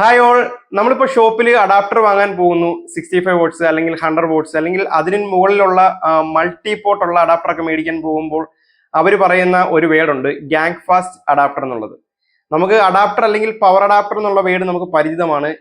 Hi all, നമ്മളിപ്പോൾ ഷോപ്പിൽ adapter വാങ്ങാൻ പോകുന്നു. 65 വോട്ട്സ് അല്ലെങ്കിൽ 100 വോട്ട്സ് അല്ലെങ്കിൽ അതിന് മുകളിലുള്ള മൾട്ടി പോർട്ട് ഉള്ള അഡാപ്റ്റർ ഒക്കെ മേടിക്കാൻ പോകുമ്പോൾ അവർ പറയുന്ന ഒരു വേർഡുണ്ട്, ഗാങ് ഫാസ്റ്റ് അഡാപ്റ്റർ എന്നുള്ളത്. നമുക്ക് അഡാപ്റ്റർ അല്ലെങ്കിൽ പവർ അഡാപ്റ്റർ എന്നുള്ള വേർഡ് നമുക്ക് പരിചിതമാണ്.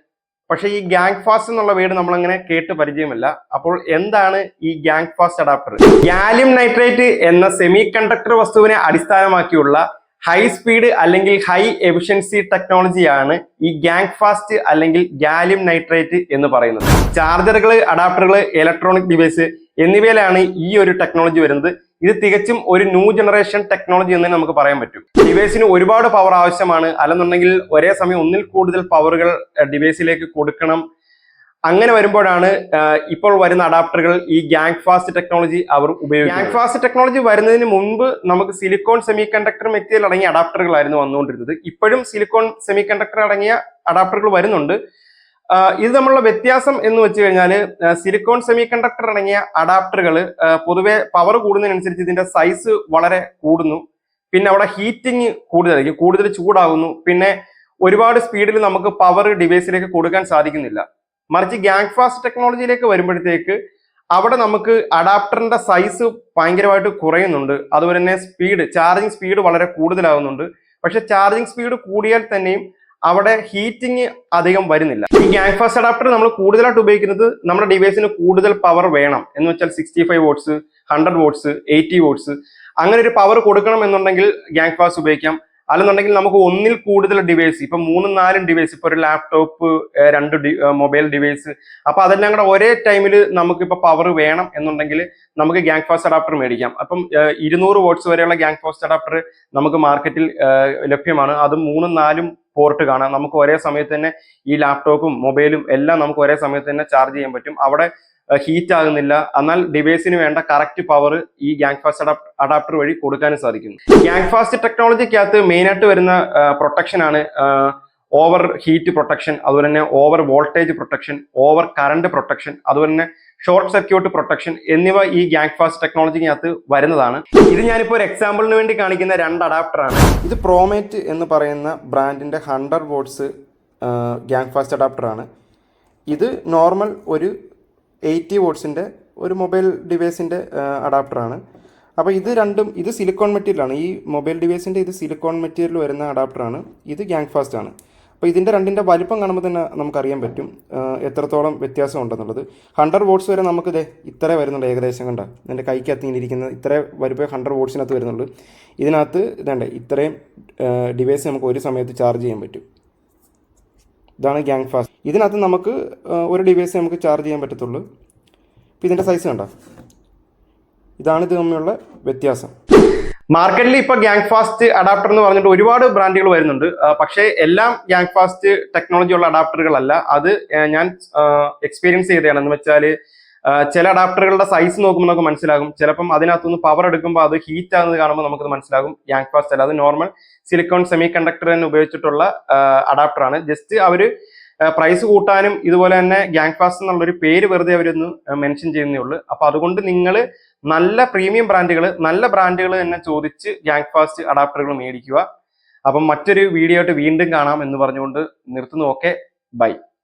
പക്ഷേ ഈ ഗാങ് ഫാസ്റ്റ് എന്നുള്ള വേർഡ് നമ്മളങ്ങനെ കേട്ട് പരിചയമില്ല. അപ്പോൾ എന്താണ് ഈ gang fast adapter? Gallium nitrate എന്ന സെമി കണ്ടക്ടർ വസ്തുവിനെ അടിസ്ഥാനമാക്കിയുള്ള ഹൈ സ്പീഡ് അല്ലെങ്കിൽ ഹൈ എഫിഷ്യൻസി ടെക്നോളജിയാണ് ഈ ഗാങ് ഫാസ്റ്റ് അല്ലെങ്കിൽ ഗാലിയം നൈട്രേറ്റ് എന്ന് പറയുന്നത്. ചാർജറുകൾ, അഡാപ്റ്ററുകൾ, ഇലക്ട്രോണിക് ഡിവൈസ് എന്നിവയിലാണ് ഈ ഒരു ടെക്നോളജി വരുന്നത്. ഇത് തികച്ചും ഒരു ന്യൂ ജനറേഷൻ ടെക്നോളജി എന്ന് നമുക്ക് പറയാൻ പറ്റും. ഡിവൈസിന് ഒരുപാട് പവർ ആവശ്യമാണ്, അല്ലെന്നുണ്ടെങ്കിൽ ഒരേ സമയം ഒന്നിൽ കൂടുതൽ പവറുകൾ ഡിവൈസിലേക്ക് കൊടുക്കണം. അങ്ങനെ വരുമ്പോഴാണ് ഇപ്പോൾ വരുന്ന അഡാപ്റ്ററുകൾ ഈ ഗാങ് ഫാസ്റ്റ് ടെക്നോളജി അവർ ഉപയോഗിക്കും. ഗാങ് ഫാസ്റ്റ് ടെക്നോളജി വരുന്നതിന് മുൻപ് നമുക്ക് സിലിക്കോൺ സെമി കണ്ടക്ടർ മെറ്റീരിയൽ അടങ്ങിയ അഡാപ്റ്ററുകളായിരുന്നു വന്നുകൊണ്ടിരുന്നത്. ഇപ്പോഴും സിലിക്കോൺ സെമി കണ്ടക്ടർ അടങ്ങിയ അഡാപ്റ്ററുകൾ വരുന്നുണ്ട്. ഇത് തമ്മിലുള്ള വ്യത്യാസം എന്ന് വെച്ച് കഴിഞ്ഞാൽ സിലിക്കോൺ സെമി കണ്ടക്ടർ അടങ്ങിയ അഡാപ്റ്ററുകൾ പൊതുവെ പവർ കൂടുന്നതിനനുസരിച്ച് ഇതിന്റെ സൈസ് വളരെ കൂടുന്നു. പിന്നെ അവിടെ ഹീറ്റിംഗ് കൂടുതലായിരിക്കും, കൂടുതൽ ചൂടാകുന്നു. പിന്നെ ഒരുപാട് സ്പീഡിൽ നമുക്ക് പവർ ഡിവൈസിലേക്ക് കൊടുക്കാൻ സാധിക്കുന്നില്ല. മറിച്ച് ഗാങ് ഫാസ്റ്റ് ടെക്നോളജിയിലേക്ക് വരുമ്പോഴത്തേക്ക് അവിടെ നമുക്ക് അഡാപ്റ്ററിന്റെ സൈസ് ഭയങ്കരമായിട്ട് കുറയുന്നുണ്ട്. അതുപോലെ തന്നെ ചാർജിങ് സ്പീഡ് വളരെ കൂടുതലാകുന്നുണ്ട്. പക്ഷെ ചാർജിങ് സ്പീഡ് കൂടിയാൽ തന്നെയും അവിടെ ഹീറ്റിംഗ് അധികം വരുന്നില്ല. ഈ ഗാങ് ഫാസ്റ്റ് അഡാപ്റ്റർ നമ്മൾ കൂടുതലായിട്ട് ഉപയോഗിക്കുന്നത് നമ്മുടെ ഡിവൈസിന് കൂടുതൽ പവർ വേണം എന്ന് വെച്ചാൽ 65 വോട്ട്സ്, 100 വോട്ട്സ്, 80 വോട്ട്സ് അങ്ങനെ ഒരു പവർ കൊടുക്കണം എന്നുണ്ടെങ്കിൽ ഗാങ് ഫാസ്റ്റ് ഉപയോഗിക്കാം. അല്ലെന്നുണ്ടെങ്കിൽ നമുക്ക് ഒന്നിൽ കൂടുതൽ ഡിവൈസ്, ഇപ്പൊ 3-4 ഡിവൈസ്, ഇപ്പൊ ഒരു ലാപ്ടോപ്പ്, 2 മൊബൈൽ ഡിവൈസ്, അപ്പൊ അതെല്ലാം കൂടെ ഒരേ ടൈമിൽ നമുക്കിപ്പോ പവർ വേണം എന്നുണ്ടെങ്കിൽ നമുക്ക് ഗാങ് ഫാസ്റ്റ് അഡാപ്റ്റർ മേടിക്കാം. അപ്പം 200 വോട്ട്സ് വരെയുള്ള ഗാങ് ഫാസ്റ്റ് അഡാപ്റ്റർ നമുക്ക് മാർക്കറ്റിൽ ലഭ്യമാണ്. അത് 3-4 പോർട്ട് കാണാം. നമുക്ക് ഒരേ സമയത്ത് തന്നെ ഈ ലാപ്ടോപ്പും മൊബൈലും എല്ലാം നമുക്ക് ഒരേ സമയത്ത് തന്നെ ചാർജ് ചെയ്യാൻ പറ്റും. അവിടെ ഹീറ്റ് ആകുന്നില്ല. എന്നാൽ ഡിവൈസിന് വേണ്ട കറക്റ്റ് പവർ ഈ ഗാങ് ഫാസ്റ്റ് അഡാപ്റ്റർ വഴി കൊടുക്കാനും സാധിക്കുന്നു. ഗാങ് ഫാസ്റ്റ് ടെക്നോളജിക്കകത്ത് മെയിനായിട്ട് വരുന്ന പ്രൊട്ടക്ഷൻ ആണ് ഓവർ ഹീറ്റ് പ്രൊട്ടക്ഷൻ, അതുപോലെ തന്നെ over voltage protection, over current protection, അതുപോലെ തന്നെ ഷോർട്ട് സർക്യൂട്ട് പ്രൊട്ടക്ഷൻ എന്നിവ ഈ ഗാങ് ഫാസ്റ്റ് ടെക്നോളജിക്കകത്ത് വരുന്നതാണ്. ഇത് ഞാനിപ്പോൾ ഒരു എക്സാമ്പിളിന് വേണ്ടി കാണിക്കുന്ന 2 അഡാപ്റ്ററാണ്. ഇത് പ്രോമേറ്റ് എന്ന് പറയുന്ന ബ്രാൻഡിന്റെ 100 വോട്ട്സ് ഗാങ് ഫാസ്റ്റ് അഡാപ്റ്ററാണ്. ഇത് നോർമൽ ഒരു 80 വോട്ട്സിൻ്റെ ഒരു മൊബൈൽ ഡിവൈസിൻ്റെ അഡാപ്റ്ററാണ്. അപ്പോൾ ഇത് സിലിക്കോൺ മെറ്റീരിയലാണ്. ഈ മൊബൈൽ ഡിവൈസിൻ്റെ ഇത് സിലിക്കോൺ മെറ്റീരിയൽ വരുന്ന അഡാപ്റ്ററാണ്. ഇത് ഗാങ് ഫാസ്റ്റ് ആണ്. അപ്പോൾ ഇതിൻ്റെ രണ്ടിൻ്റെ വലിപ്പം കാണുമ്പോൾ തന്നെ നമുക്കറിയാൻ പറ്റും എത്രത്തോളം വ്യത്യാസം ഉണ്ടെന്നുള്ളത്. 100 വോട്ട്സ് വരെ നമുക്ക് ഇത്ര വരുന്നുണ്ട് ഏകദേശം. കണ്ട എൻ്റെ കൈക്കകത്ത് ഇങ്ങനെ ഇരിക്കുന്നത് ഇത്ര വലിപ്പം 100 വോട്ട്സിനകത്ത് വരുന്നുള്ളൂ. ഇതിനകത്ത് ഇത്രയും ഡിവൈസ് നമുക്ക് ഒരു സമയത്ത് ചാർജ് ചെയ്യാൻ പറ്റും. ഇതാണ് ഗാങ് ഫാസ്റ്റ്. ഇതിനകത്ത് നമുക്ക് ഒരു ഡിവൈസ് നമുക്ക് ചാർജ് ചെയ്യാൻ പറ്റത്തുള്ളൂ. ഇപ്പം ഇതിൻ്റെ സൈസ് കണ്ട, ഇതാണ് ഇത് തമ്മിലുള്ള വ്യത്യാസം. മാർക്കറ്റിൽ ഇപ്പൊ ഗാങ് ഫാസ്റ്റ് അഡാപ്റ്റർ എന്ന് പറഞ്ഞിട്ട് ഒരുപാട് ബ്രാൻഡുകൾ വരുന്നുണ്ട്. പക്ഷേ എല്ലാം ഗാങ് ഫാസ്റ്റ് ടെക്നോളജി ഉള്ള അഡാപ്റ്ററുകളല്ല. അത് ഞാൻ എക്സ്പീരിയൻസ് ചെയ്തതാണ്. എന്ന് വെച്ചാൽ ചില അഡാപ്റ്ററുകളുടെ സൈസ് നോക്കുമ്പോൾ നമുക്ക് മനസ്സിലാകും. ചിലപ്പം അതിനകത്തുനിന്ന് പവർ എടുക്കുമ്പോൾ അത് ഹീറ്റ് ആകുന്നത് കാണുമ്പോൾ നമുക്കത് മനസ്സിലാകും ഗാങ് ഫാസ്റ്റ് അല്ല. അത് നോർമൽ സിലിക്കോൺ സെമി കണ്ടക്ടർ തന്നെ ഉപയോഗിച്ചിട്ടുള്ള അഡാപ്റ്ററാണ്. ജസ്റ്റ് അവര് പ്രൈസ് കൂട്ടാനും ഇതുപോലെ തന്നെ ഗാങ് ഫാസ്റ്റ് എന്നുള്ളൊരു പേര് വെറുതെ അവരൊന്ന് മെൻഷൻ ചെയ്യുന്നേ ഉള്ളൂ. അപ്പൊ അതുകൊണ്ട് നിങ്ങൾ നല്ല പ്രീമിയം ബ്രാൻഡുകൾ, നല്ല ബ്രാൻഡുകൾ തന്നെ ചോദിച്ച് ഗാങ് ഫാസ്റ്റ് അഡാപ്റ്ററുകൾ മേടിക്കുക. അപ്പം മറ്റൊരു വീഡിയോ ആയിട്ട് വീണ്ടും കാണാം എന്ന് പറഞ്ഞുകൊണ്ട് നിർത്തുന്നു. Okay, by.